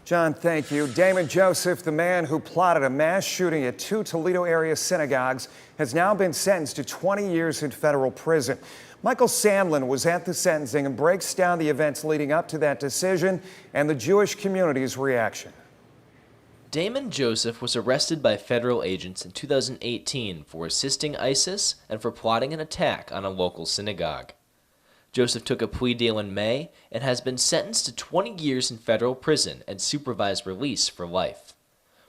John, thank you. Damon Joseph, the man who plotted a mass shooting at 2 Toledo area synagogues, has now been sentenced to 20 years in federal prison. Michael Sandlin was at the sentencing and breaks down the events leading up to that decision and the Jewish community's reaction. Damon Joseph was arrested by federal agents in 2018 for assisting ISIS and for plotting an attack on a local synagogue. Joseph took a plea deal in May and has been sentenced to 20 years in federal prison and supervised release for life.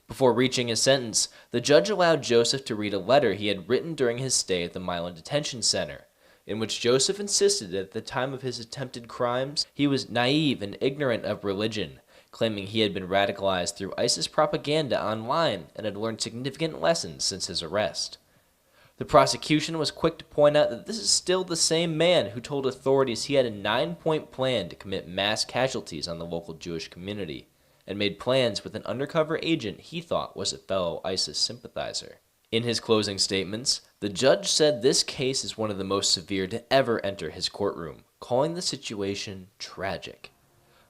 Before reaching his sentence, the judge allowed Joseph to read a letter he had written during his stay at the Milan Detention Center, in which Joseph insisted that at the time of his attempted crimes, he was naive and ignorant of religion, claiming he had been radicalized through ISIS propaganda online and had learned significant lessons since his arrest. The prosecution was quick to point out that this is still the same man who told authorities he had a 9-point plan to commit mass casualties on the local Jewish community, and made plans with an undercover agent he thought was a fellow ISIS sympathizer. In his closing statements, the judge said this case is one of the most severe to ever enter his courtroom, calling the situation tragic.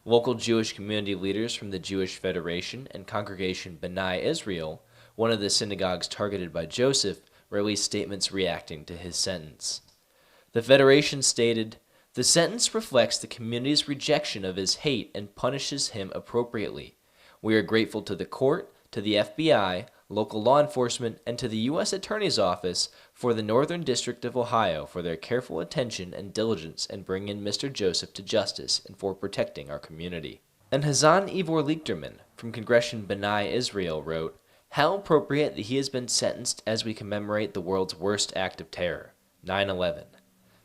Local Jewish community leaders from the Jewish Federation and Congregation B'nai Israel, one of the synagogues targeted by Joseph, released statements reacting to his sentence. The Federation stated, "The sentence reflects the community's rejection of his hate and punishes him appropriately. We are grateful to the court, to the FBI, local law enforcement, and to the U.S. Attorney's Office for the Northern District of Ohio for their careful attention and diligence in bringing Mr. Joseph to justice and for protecting our community." And Hazan Ivor Lichterman from Congregation B'nai Israel wrote, "How appropriate that he has been sentenced as we commemorate the world's worst act of terror, 9/11.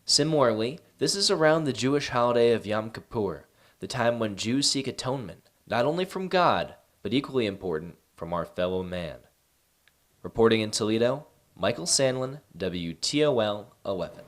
Similarly, this is around the Jewish holiday of Yom Kippur, the time when Jews seek atonement, not only from God, but equally important, from our fellow man." Reporting in Toledo, Michael Sandlin, WTOL 11.